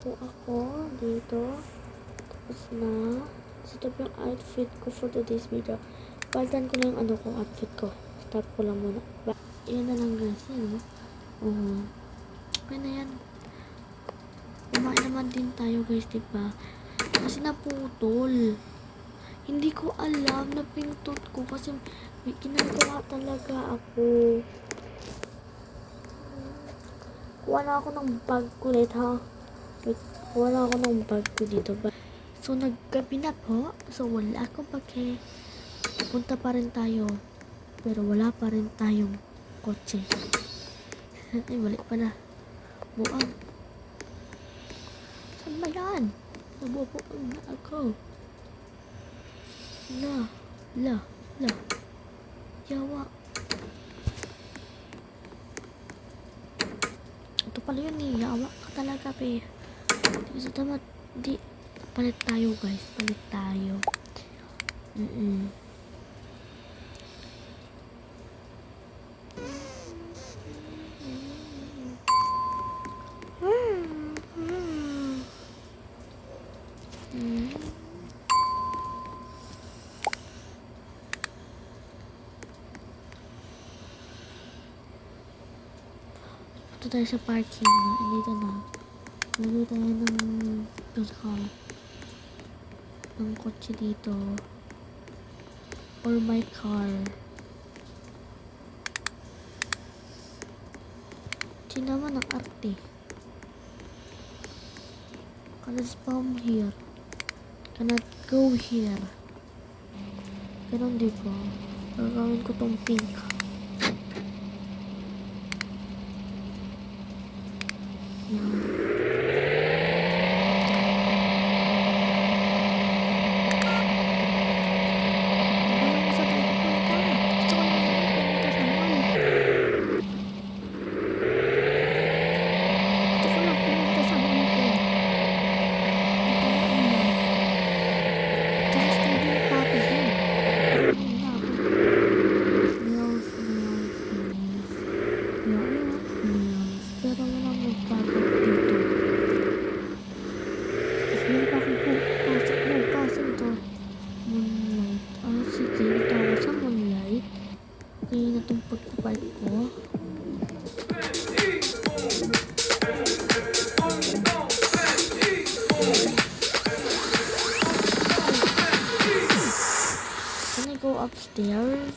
po ako dito. Tapos na. So, ito po yung outfit ko for today's video. Palitan ko lang yung outfit ko. Stop ko lang muna. Yan na lang guys. Yan, no? Okay na yan. Kumain naman din tayo guys, diba? Kasi naputol. Hindi ko alam na pintot ko kasi may ginagawa talaga ako. Kuha na ako ng bag ko ulit, ha? Kuha na ako ng bag ko dito. So, naggabi na po. So, wala akong pake. Punta pa rin tayo. Pero wala pa rin tayong kotse. Ay, balik pa na. Buang. Saan ba yan? Nabubuang na ako. La. Yawa. Ito pala yun eh. Yawa ka talaga, pe. So, tama. Palit tayo, guys. Palit tayo. Ito tayo sa parking na. Dito na. Lagay tayo ng kotse dito. Or my car. Di naman ang arte. Cannot spawn here. Cannot go here. Ganun diba? Gagawin ko tong pink. Can I go upstairs?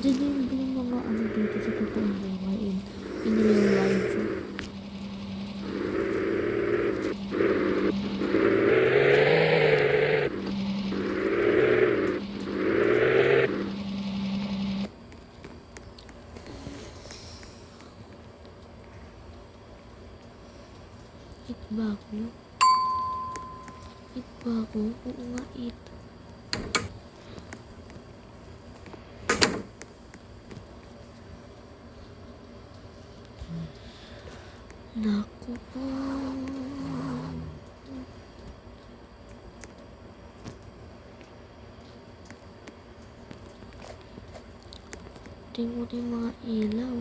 Matindi yung mga ano dito sa totoong buhay in real life. Eat ba ako? Eat ba ako? Oo nga, eat. Naku po. Tingnan mo yung mga ilaw.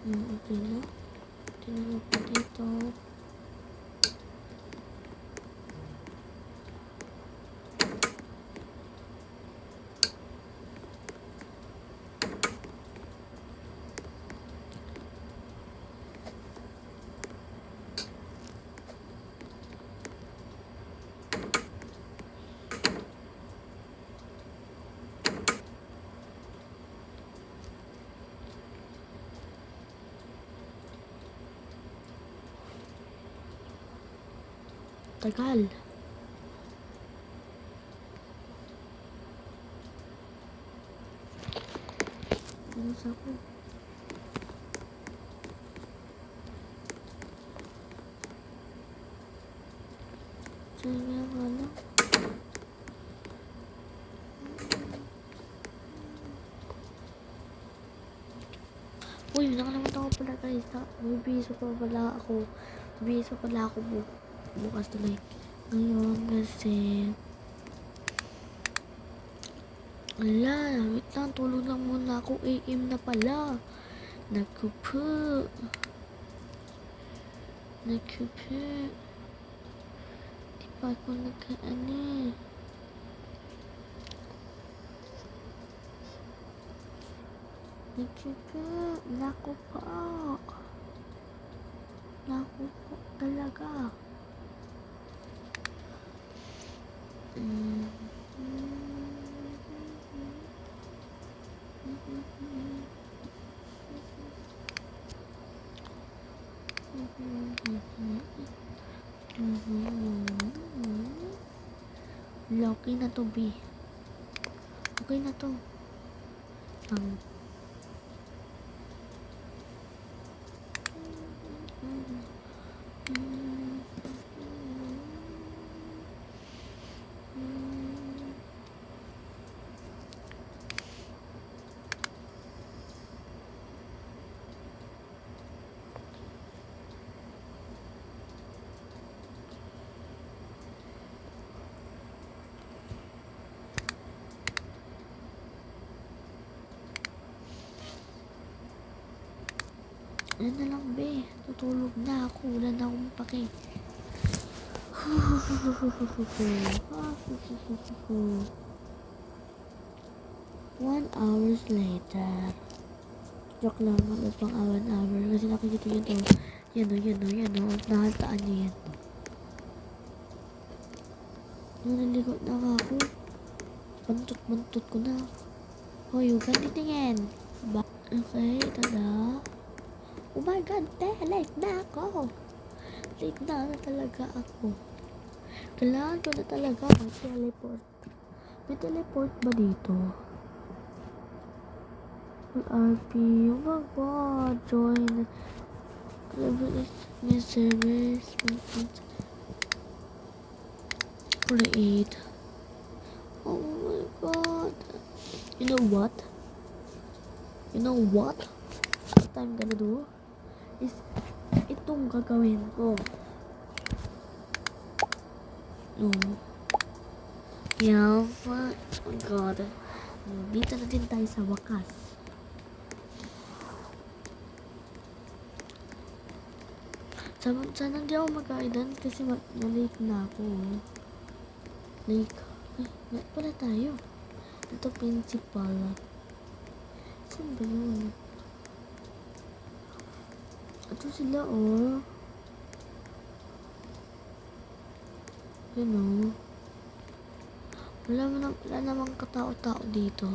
Okay na. Tingnan mo po dito. Tagal. Ano sa ako? Diyan nga nga lang. Uy, nakalimutan ko pala guys. Bibiso pa pala ako. Bibiso pala ako bukas tuloy. Ngayon kasi ala, wait lang, tulog lang muna ako. AM na pala. Naku po. Naku po. Di pa ako nagkaano. Naku po. Naku po. Naku po talaga. Okay na to, B. Okay na to. Ano na lang, be. Tutulog na ako. Wala na akong pake. 1 hours later. Joke lang, mga pang hour. Kasi nakikita nyo to. Yan o. Nakataan nyo yan. Naligot na ako. Bantot ko na. Hoy, huwag kang titingin. Okay, tada. Oh my god, late na ako. Late na talaga ako. Kailangan ko na talaga mag-teleport. May teleport ba dito? RP, oh my god, join. My service. Create. Oh my god. You know what? What I'm gonna do is itong gagawin ko. No. Yeah, oh my god. Dito na din tayo sa wakas. Sana hindi ako mag-guidance kasi na-late na ako. Like, ay, pala tayo. Ito principal. Saan ba yun? Ito sila, oh. Yun, oh. Wala namang katao-tao dito.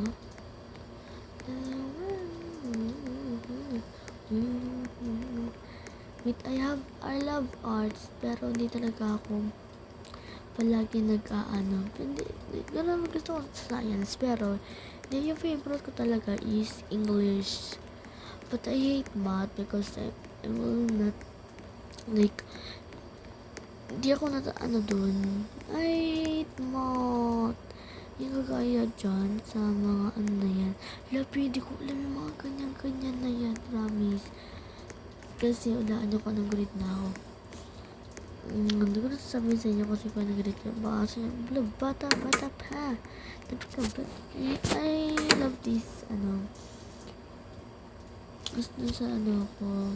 Wait, I love arts, pero hindi talaga ako palagi nag-aano. Hindi, gano'n gusto ko sa science, pero yung favorite ko talaga is English. But I hate math because I will not, like, hindi ako dun. I hate math. Yung kagaya dyan sa mga ano na yan. Labi, di ko alam yung mga ganyan-ganyan na yan, promise. Kasi ulaan ko ng grade na ako. Hindi ko na sasabihin sa inyo kasi kung nag-grade ka. Baka sa inyo, bata pa. I love this, gusto sa ko.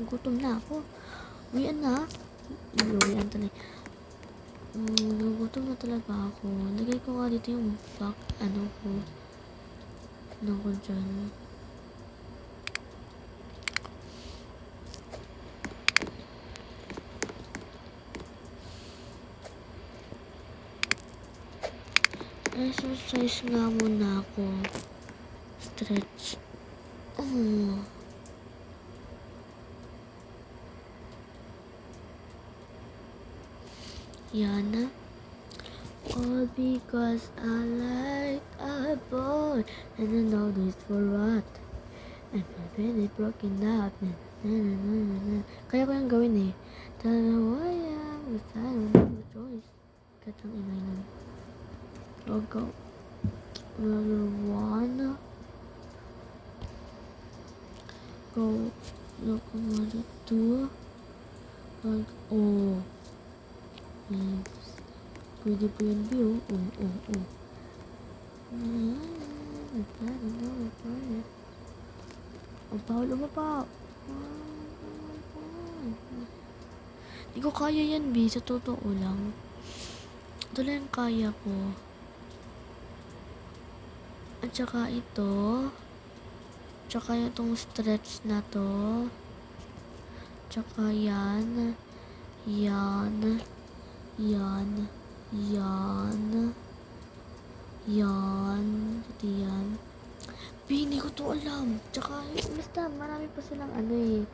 Gutom na ako. Uwian na. Uwian talaga. Gutom na talaga ako. Lagay ko nga dito yung back, ko. Ko dyan. Exercise nga muna ako. Stretch. Yana. All because I like a boy and I know this for what. And my bed is broken up. Kaya ko yung gawin eh. Talawaya, I don't have a choice. Katang ingay nun. I'll go. Another one. Go. Look, another two. Like, oh. Pwede po yun, Bio. Ang Paolo mo pa. Hindi ko kaya yan, B. Sa totoo lang. Ito lang yung kaya ko. At saka ito. Tsaka itong stretch na to. Tsaka yan. Yan. Ito yan. Hindi ko to alam. Tsaka, basta marami pa silang marami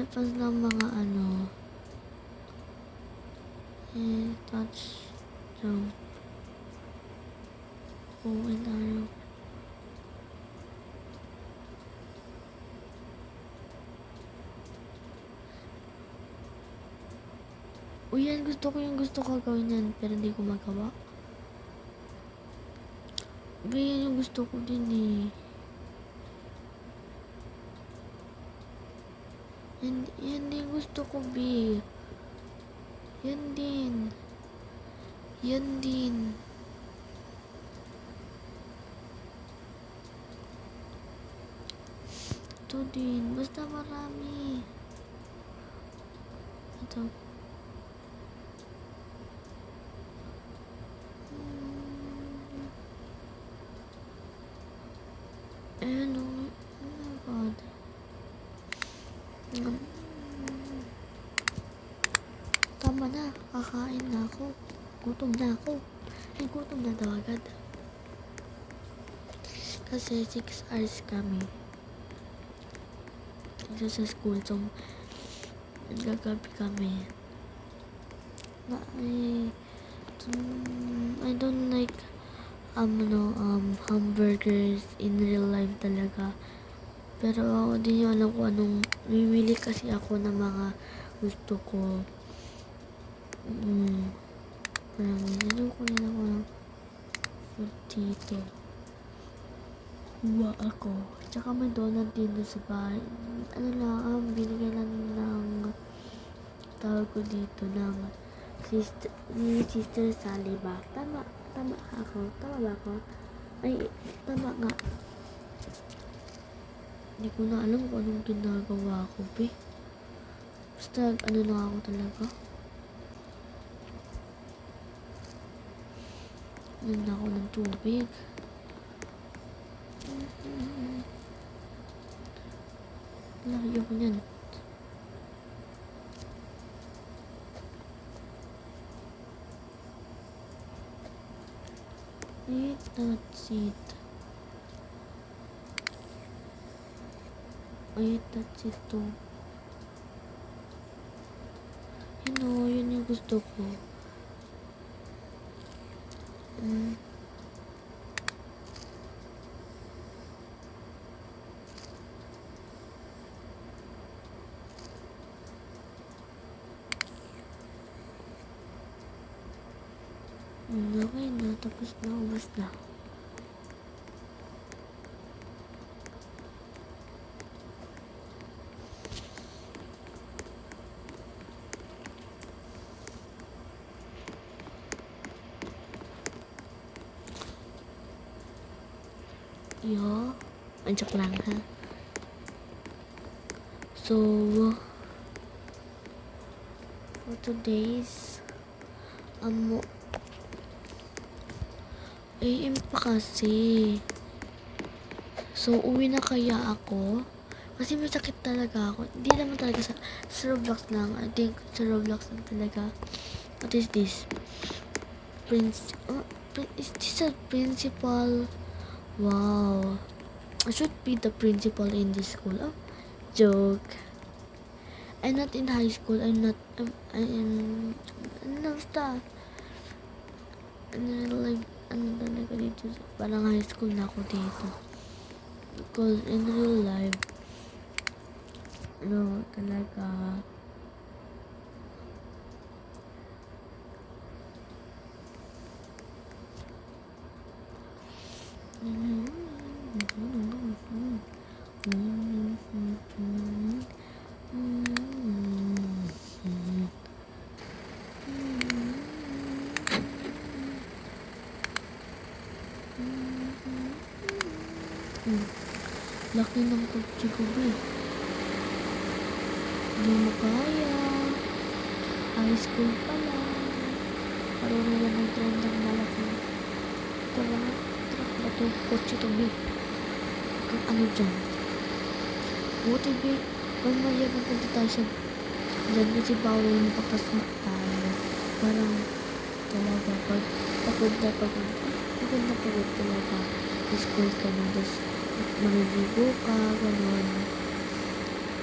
pa silang mga touch, jump, and arrow. Yan, gusto ko gawin yan, pero hindi ko magawa. Yan yung gusto ko din eh. Yan din gusto ko, B. Yan din. Ito din. Basta marami. Ito. Oh my God. Tama na. Kakain na ako. Gutom na ako. Gutom na daw agad. Kasi 6 hours kami. Ito sa school. So, gagabi kami. I don't like hamburgers in real life talaga. Pero di nyo alam kung anong mimili kasi ako ng mga gusto ko. Parang yun ko na ako ng food dito. Huwa ako. Tsaka may donut dito sa bahay. Binigay lang ng tawag ko dito ng Sister Sally ba? Tama. Tama ako? Tama ba ako? Ay, tama nga. Hindi ko na alam kung anong ginagawa ko, be. Basta, ano na ako talaga. Ano na ako ng tubig. Layo ko niyan. That's it. Ay, that's it to. Yun yung gusto ko. Okay na, tapos na, ubos na. Joke lang ha. So, for today's AM pa kasi. So, uwi na kaya ako? Kasi may sakit talaga ako. Hindi naman talaga sa Roblox lang. I think sa Roblox lang talaga. What is this? Is this a principal? Wow. I should be the principal in this school. Oh, joke. I'm not in high school. I'm basta. Ano talaga dito. Parang high school na ako dito. Because in real life, talaga. Laki ng kotse ko, be. Hindi mo kaya. High school pa lang. Marunong na mag-trend ng malaki. Truck ba ito? Kotse to, be. Kung ano dyan. Buti, be. Mamaya magpunta tayo sa dyan kasi bawal mapapasma tayo. Parang talaga pagod talaga. Sa school ka na. Tapos maliligo ka, gano'n.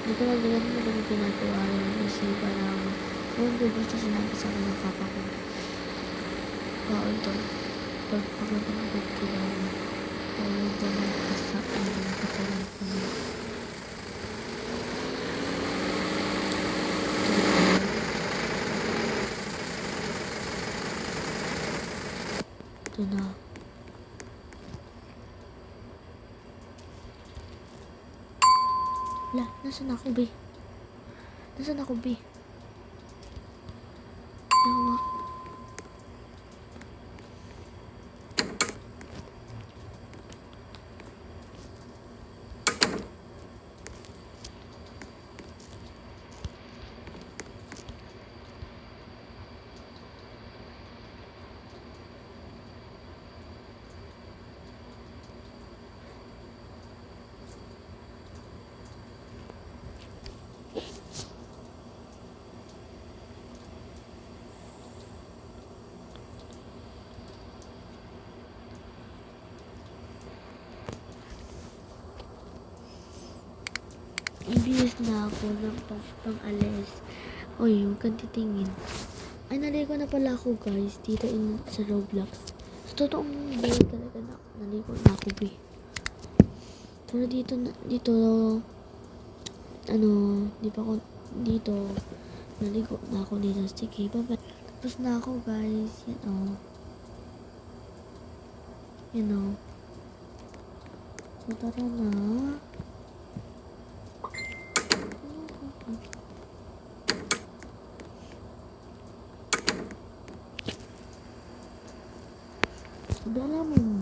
Hindi ko lang ganyan mo lang ginagawa yun kasi parang basta sinabi sa akin ng papa ko. Bawal to. Pagod ko lang. Bawal to magpasa ang katawan ko na. Ito na. Nasaan ako, be? Ewan. Ibihis na ako ng pang-alis. Uy, huwag kang titingin. Ay, naligo na pala ako, guys. Dito sa Roblox. Sa totoong day talaga na naligo na ako, be. Pero dito, di pa ako dito. Naligo na ako dito. Sige, bye-bye. Tapos na ako, guys. So, tara na.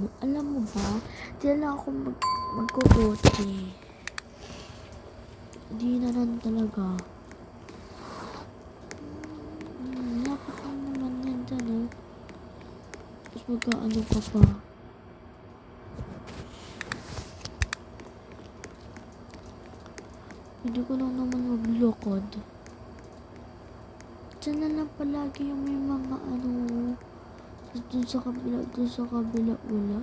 Alam mo ba, di na ako magkukotse. Di na lang talaga. Lapit lang naman yan dyan, eh. Tapos magkaano ka pa. Hindi ko lang naman maglakad. Diyan na lang palagi yung may mga ano. Dun sa kabila wala.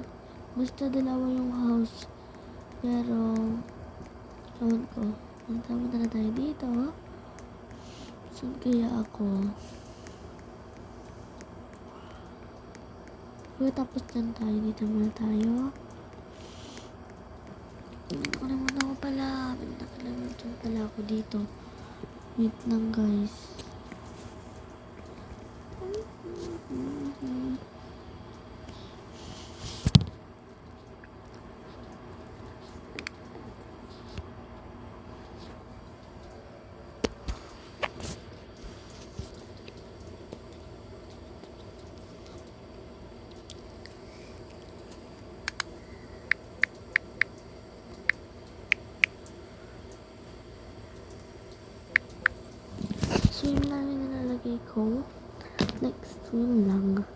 Basta dalawa yung house. Pero, ewan ko. Punta na tayo dito. Saan kaya ako? Tapos dyan tayo. Dito muna tayo. Nakalimutan ako pala. Nakalimutan pala ako dito. Wait lang guys. Swim na rin nilalagay ko. Like, swim lang.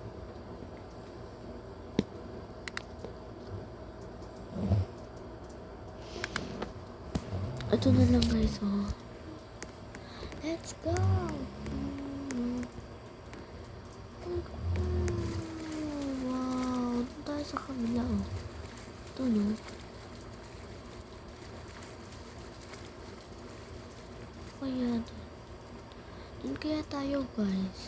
Ito na lang guys, oh. Let's go! Wow! Doon tayo sa kabila, oh. Ito, no? Kaya doon. Doon kaya tayo, guys.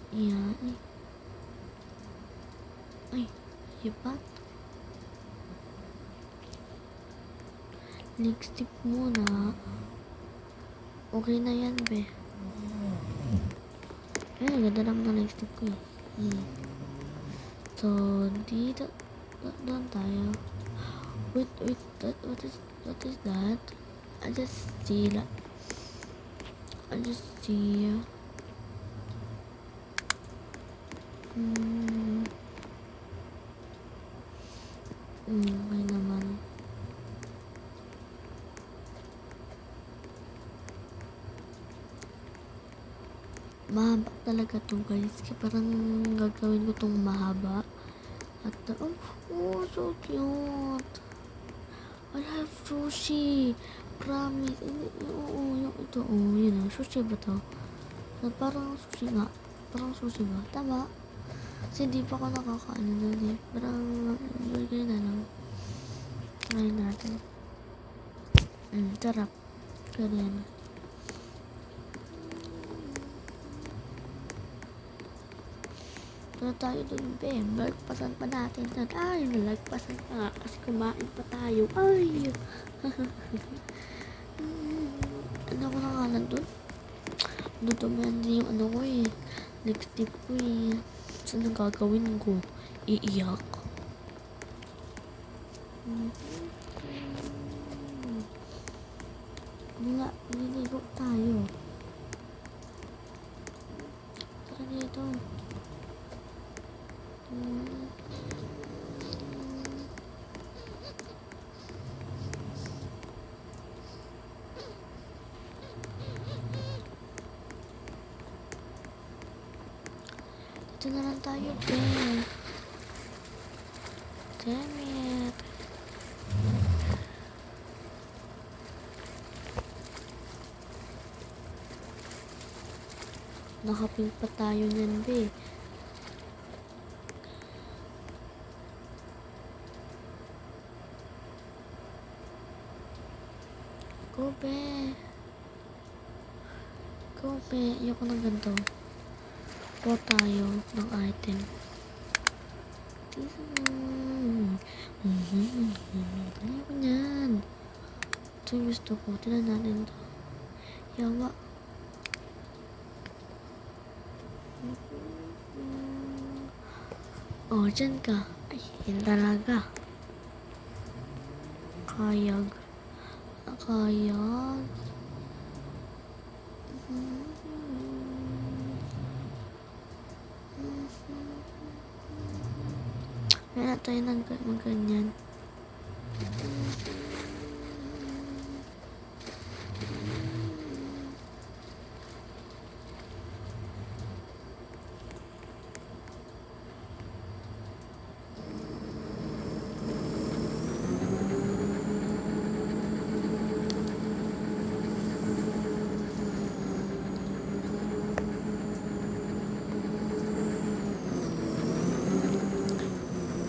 Yan. Ay, hipat. Next tip muna. Okay na yan, be. Ay, ganda naman na next tip ko, eh. So, dito. Doon tayo. Wait, what is that? I just see that. I just see. Okay naman. Mahaba talaga to guys. Kaya parang gagawin ko tong mahaba. At, oh, so cute. I have sushi. Promise. Oo, yung ito. Oh, yun o. Sushi ba to? Parang sushi nga. Parang sushi ba? Tama. Kasi di pa ako nakakaano nun, eh. Parang, burger na lang. Try natin. Sarap. Ganyan. Doon tayo dun, be. Lagpasan pa natin dun. Ay, nalagpasan pa nga. Kasi kumain pa tayo. Ay! Ano ko nakalan dun? Dudumayan din yung ano ko, eh. Next tip ko, eh. Saan ang gagawin ko? Iiyak. Niligo tayo. Tara dito. Dito na lang tayo, be. Damn it. Nakaping pa tayo niyan, be. Go, be. Go, pe. Ayoko ng ganito. Po tayo ng item. Ayoko nyan. Ito yung gusto ko. Tinan natin to. Yawa. Oh, dyan ka. Ay, yun talaga. Kayag. Kayag. Kaya tayo ng ganyan.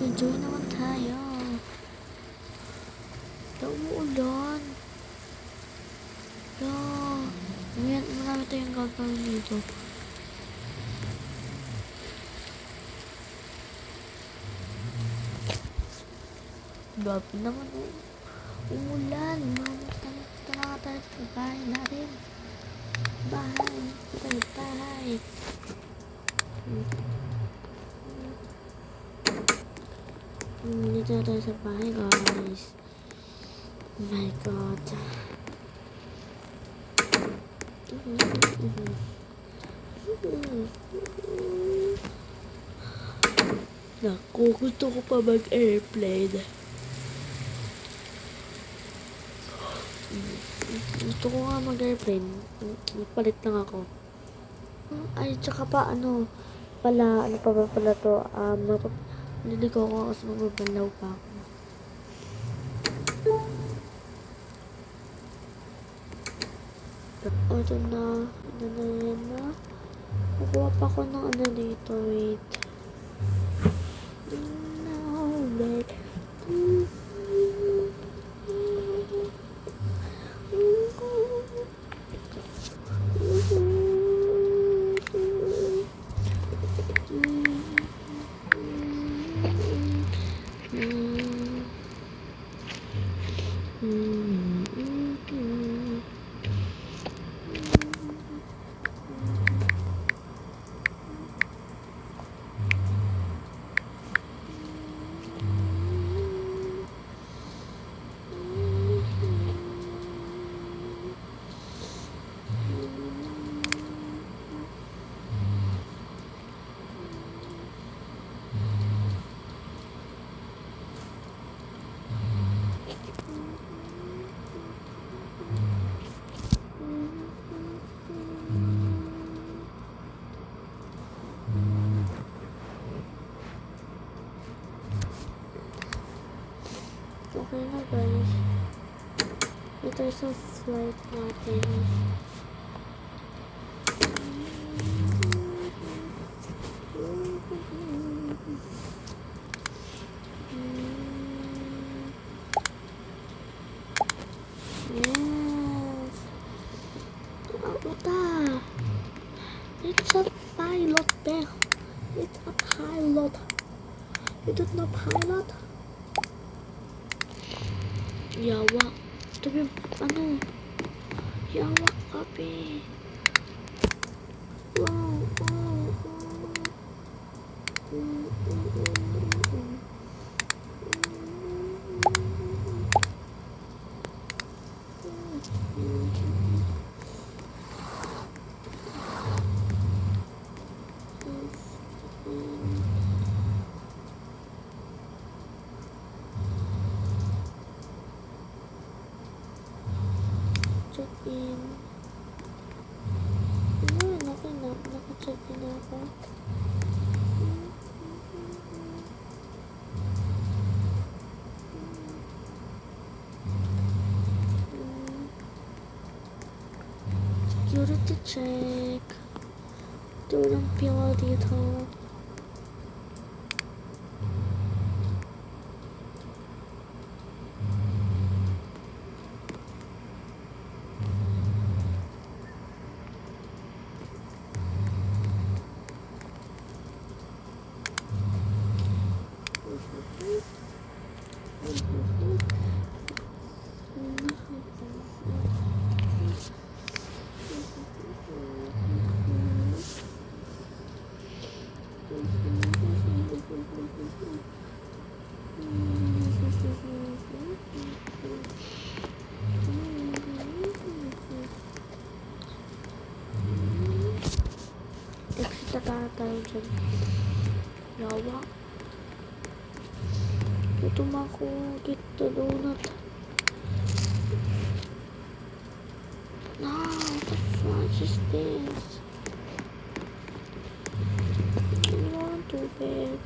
Enjoy naman tayo. Umuulan. Ngayon, marami tayong gagawin dito. Grabe naman umulan. Punta na tayo sa bahay natin. Bahay. Dito na tayo sa bahay, guys. Oh my god. Naku, gusto ko pa mag-airplane. Gusto ko nga mag-airplane. Palit lang ako. Ay, tsaka pa, ano pa ba pala to? Niligaw ko kasi magbabalaw pa ako. Ito na. Kukuha pa ako ng ano dito. Wait. Okay na, guys. Ito yung flight natin. Yes. It's a pilot there. It's a pilot. You don't know pilot? Yawa. Ito yung, yawa kape. Wow. Check-in. Okay na. Naka-check-in na ako. Security check. Ito ng pila dito. Tatara tayo dyan. Yawa. Gutom ako. Get the donut. No, what the fuck is this? I want to bed.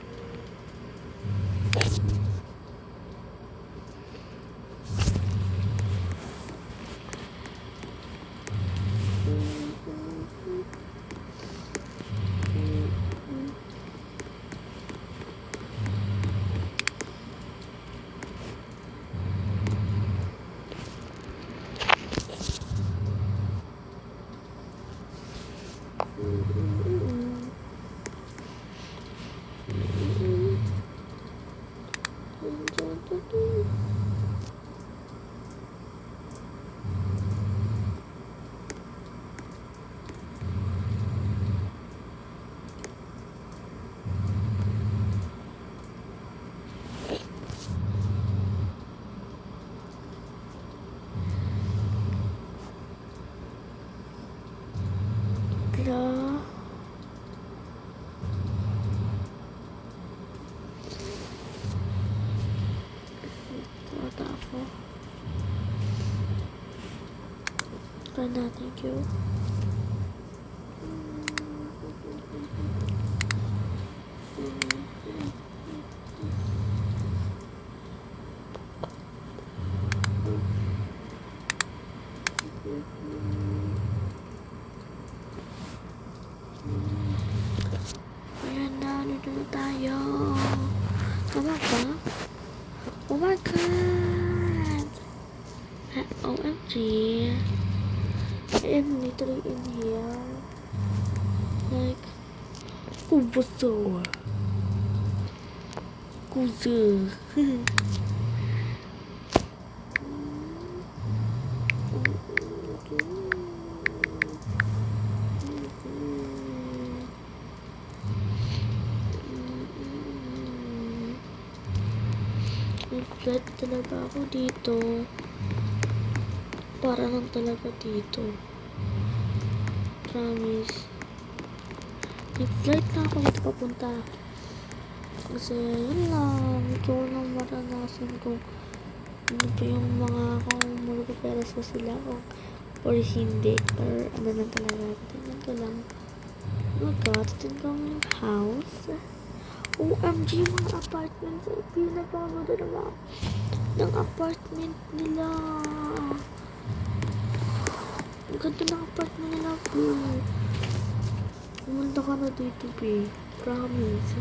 Wala ako. Try natin yun. Ayan na, dito na tayo. Tama ba? Oh my god! OMG! I am literally in here. Like, kubuso. Kuzu. Flat talaga ako dito. Para lang talaga dito. Promise. Nag-flight na ako dito papunta. Kasi yun lang. Ito lang maranasan ko. Ano pa yung mga kung magpaperas ko sila or hindi. Or ano lang talaga. Tingnan ko lang. Oh my god. Tingnan ko yung house. OMG, mga apartment sa pinapagod na naman ng apartment nila. Ang ganda ng apartment nila, bro. Pumunta ka na dito, be. Promise.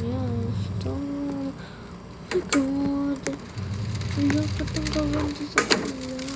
Yes, ito. Oh my god. Ang dapat ang gawin dito sa kanila.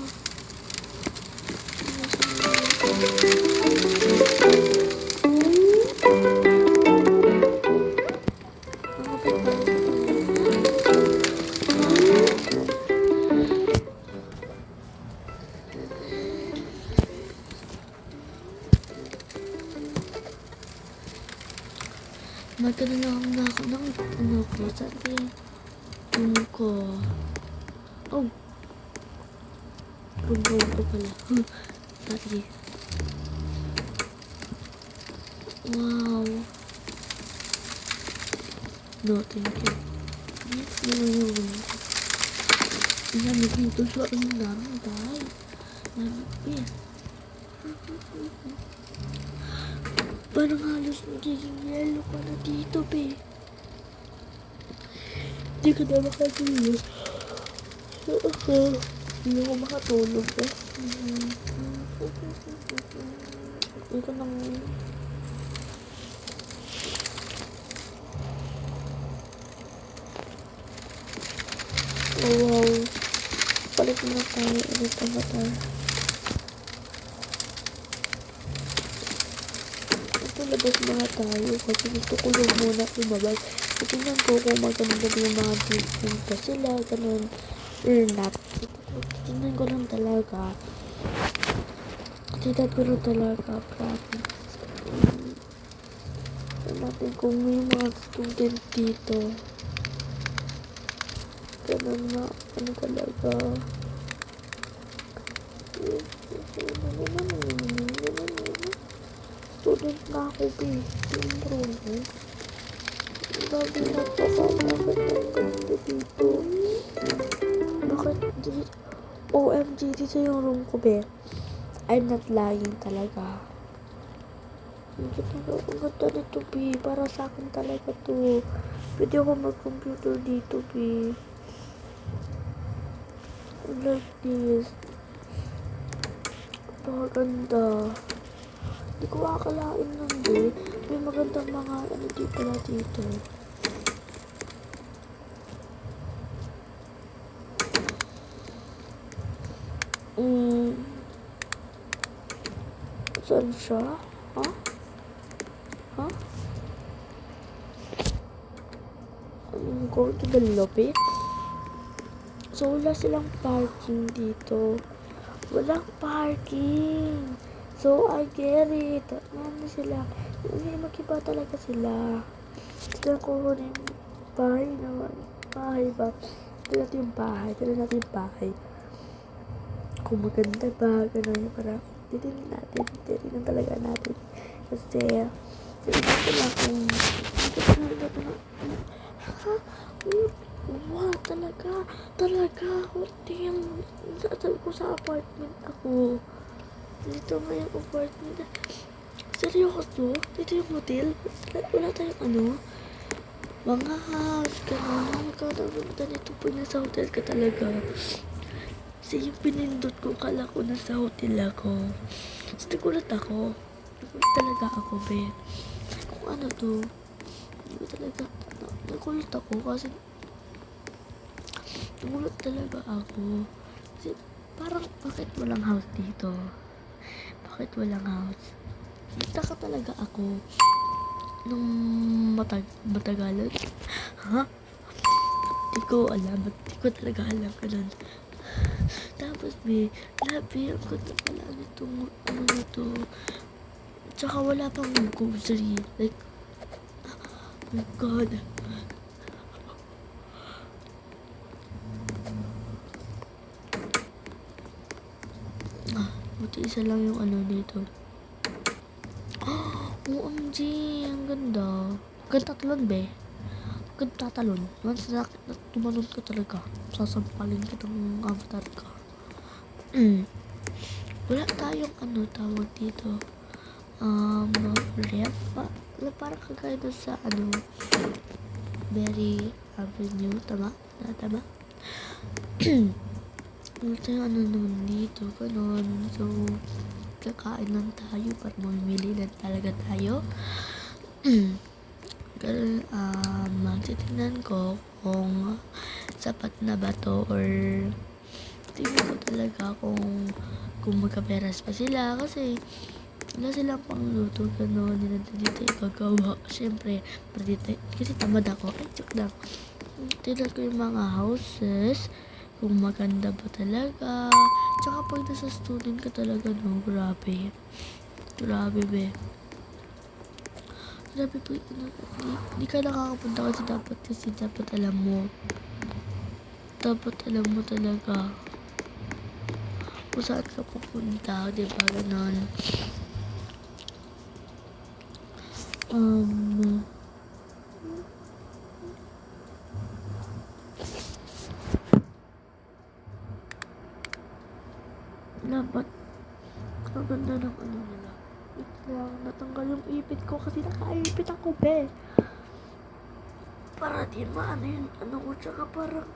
Magkano na ako ng ano ko, sabi ko. Oh! Bundong ko pala. Sorry. Wow! No, thank you. Yes, yung lamig nito sa ang lamig, dahil. Lamig, parang halos nagiging yellow ka na dito, be. Hindi ka na makatulog. Hindi ko makatulog, be. Hindi ko nang... Oh, wow. Palit na tayo. Ulit ang batal. Labas mga tayo kasi gusto ko lang muna lumabas. Tingnan ko kung maganda yung mga different pa sila, ganun, or not. Tingnan ko lang talaga. Tingnan ko lang talaga, promise. Tingnan natin kung may mga student dito. ganun na, ano talaga. Student na ako, babe. Yung bro mo. Grabe, napaka-magandang ganda dito. Bakit dito? OMG, dito yung room ko, be. I'm not lying talaga. Ang ganda nito, be. Para sa akin talaga to. Pwede ako mag-computer dito, be. I like this. Napakaganda. Hindi ko akalain nun, be. May magandang mga ano di pala dito. Saan siya? Ha? Ha? Go to the lobby. So, wala silang parking dito. Walang parking. So, I get it. Ano sila? Hindi mag-iba talaga sila. Sila ko rin bahay naman. Bahay ba? Ito natin yung bahay. Ito natin yung bahay. Kung maganda ba, gano'n yung parang titignan talaga natin. Kasi, tignan ko lang kung wow, talaga, hotel. Sabi ko sa apartment ako. Dito nga yung apartment. Seryoso? Dito yung hotel? Wala tayong mga house, gano'n. Magkakaganda nito pag nasa hotel ka talaga. Kasi yung pinindot ko, kala ko nasa hotel ako. Tapos nagulat ako. Nagulat talaga ako, be. Kung ano to. Nagulat ako kasi nagulat talaga ako. Kasi parang bakit walang house dito? Bakit walang house? Nagtaka talaga ako nung matagalan. Ha? Di ko alam. Di ko talaga alam ganun. Tapos, grabe, ang ganda pala nitong, nito. Tsaka wala pang grocery. Like, oh my God. Buti isa lang yung dito. OMG, ang ganda. Ganda talon, be. Ganda talon. Once na tumalon ka talaga, sasampalin ka ng avatar ka. Wala tayong tawag dito. Ref. Parang kagaya doon sa Berry Avenue. Tama? Tama? Wala tayong naman dito. Ganon. So, kakain lang tayo para mamimili lang talaga tayo. Ganon. Magtitignan ko kung sapat na ba to or tingnan ko talaga kung magkaperas pa sila kasi wala silang pangluto, gano'n. Hindi na dito ikagawa. Siyempre, kasi tamad ako. Ay, joke lang. Tignan ko yung mga houses, kung maganda ba talaga. Tsaka pag nasa student ka talaga, no, grabe. Grabe, be. Grabe po, hindi ka nakakapunta kasi dapat alam mo. Dapat alam mo talaga kung saan ka pupunta, diba, ganon. Dapat kaganda ng nila. Lang natanggal yung ipit ko kasi nakaipit ako, be. Para di maano yun, ko, tsaka parang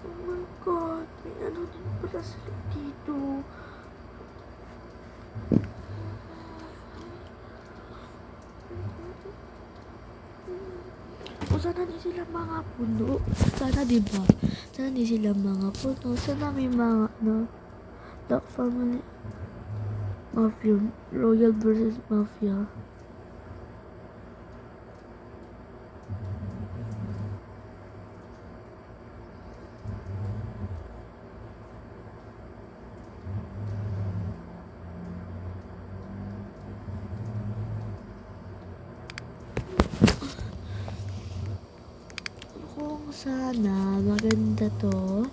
oh my God, may din pala sila dito. O sana di sila mga puno. Sana diba? Sana di sila mga puno. Sana may mga Duck Family Mafia. Royal versus Mafia. sana maganda to.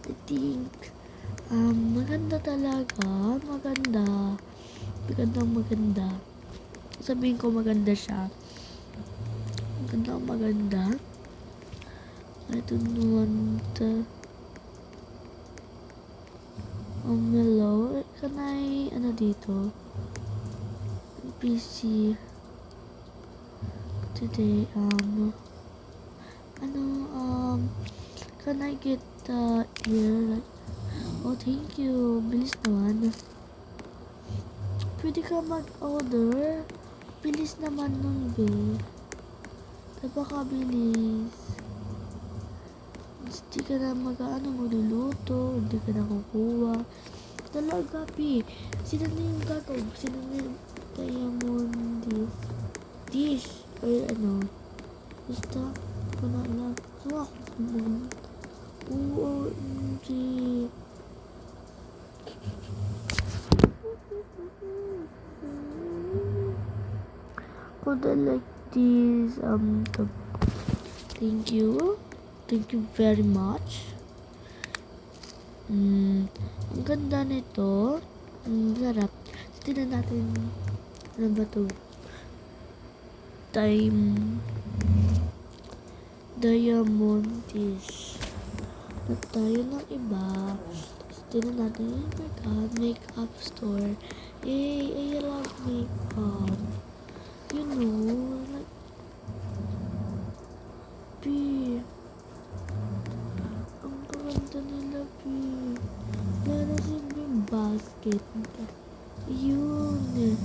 I think, maganda talaga. Maganda. Maganda. Sabihin ko maganda siya. Maganda. I don't want, hello. Can I, dito? PC. Today, can I get, here? Oh, thank you. Bilis naman. Pwede ka mag-order. Bilis naman nun, be. Napakabilis. Hindi ka na magluluto. Hindi ka na kukuha. Talaga, be. Sino na yung gagawin? Sino na yung diamond dish? Or basta, ko na alam. So, ako OMG. Could I like this, thank you very much. Ang ganda nito. Sarap. Tignan natin. Ano ba to? Diamond dish. Na tayo ng iba. Tignan natin. Oh my god, makeup store. Yay, I love makeup. You know, like, P. Ang ganda nila, P. Lalo yung basket. Yun.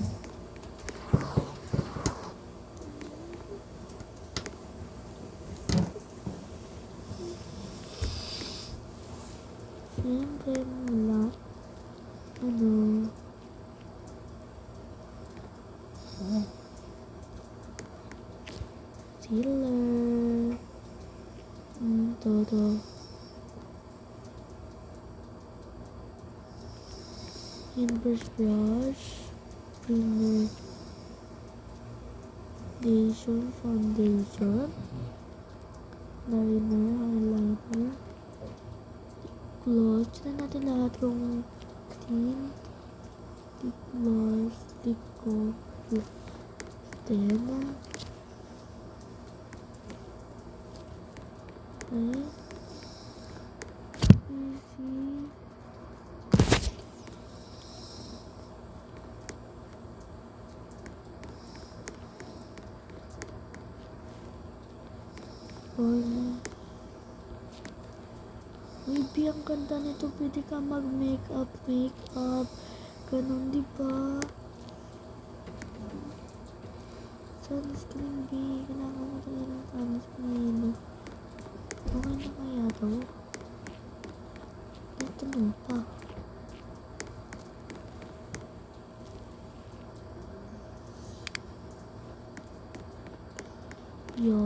Siyempre, wala. Sealer. Todo. Inverse brush. Primer. Foundation. Liner, highlighter. Gloss. Tignan natin lahat kung tint. Lip gloss. Lip stem. Okay. Easy. Maybe ang ganda nito, pwede ka mag-makeup. Ganun, diba? Sunscreen, B. Kailangan mo talaga ng sunscreen. Okay na kaya to? Ito naman pa. Yo.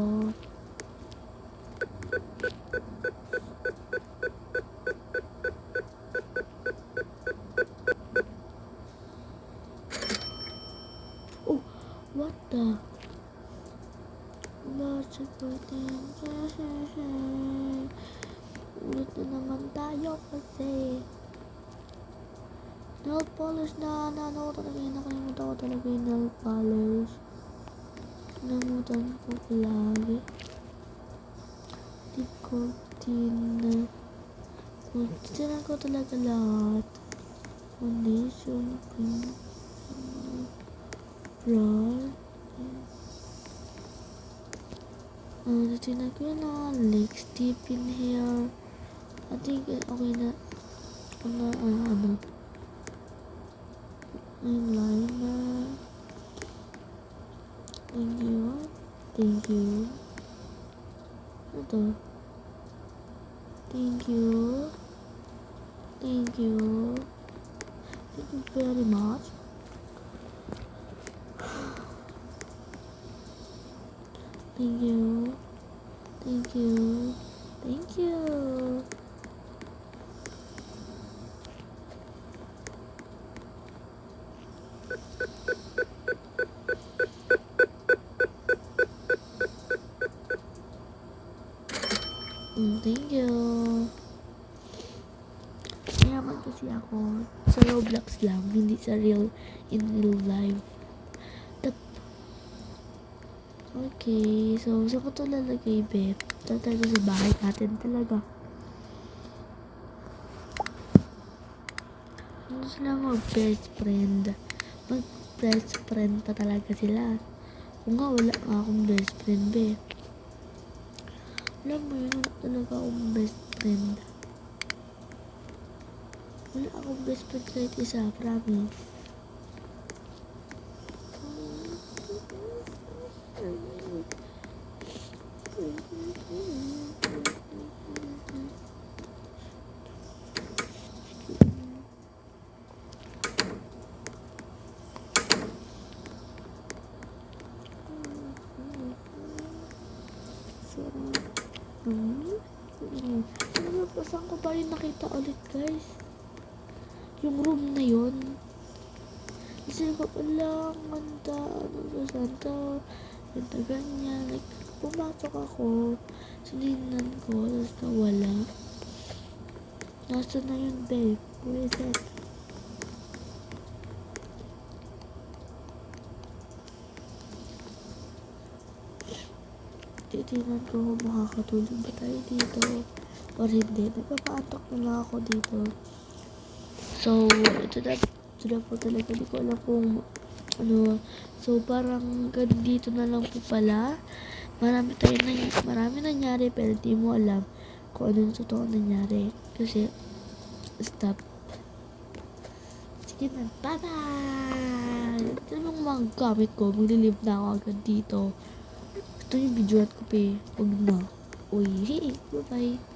Oh, what the? Lots of good things. Ulit na naman tayo kasi nail polish na nakalimutan ko talaga yung nail polish. Nakalimutan ko palagi. Lip coating. Tinan ko talaga lahat. Foundation, cream, brush. Tinan ko yun na legs deep in here. I think okay na. Eyeliner. Thank you. Ito. Thank you very much. Thank you. Thank you. Mayaman kasi ako sa Roblox lang, hindi sa in real life. Okay, so saan ko to lalagay, babe? Tatay ko sa bahay natin talaga. Ano sila mag-best friend? Mag-best friend pa talaga sila. Kung nga, wala nga akong best friend, babe. Alam mo yun, wala talaga akong best friend. Wala akong best friend kahit isa, promise. Saan ko ba rin nakita ulit, guys? Yung room na yun. Kasi ko pala, ang ganda, saan ganda ganyan. Like, pumasok ako, sinignan ko, tapos nawala. Nasa na yun, babe? Where is it? Titignan ko kung makakatulog ba tayo dito or hindi. Nagpapaantok na lang ako dito. So, ito na po talaga. Hindi ko alam kung ano. So, parang ganito na lang po pala. Marami nangyari pero di mo alam kung ano yung totoo nangyari. Kasi, stop. Sige na. Bye-bye! Ito yung mga gamit ko. Maglilive na ako agad dito. Ito yung video ko, pe. Huwag na. Uy, hey, bye-bye.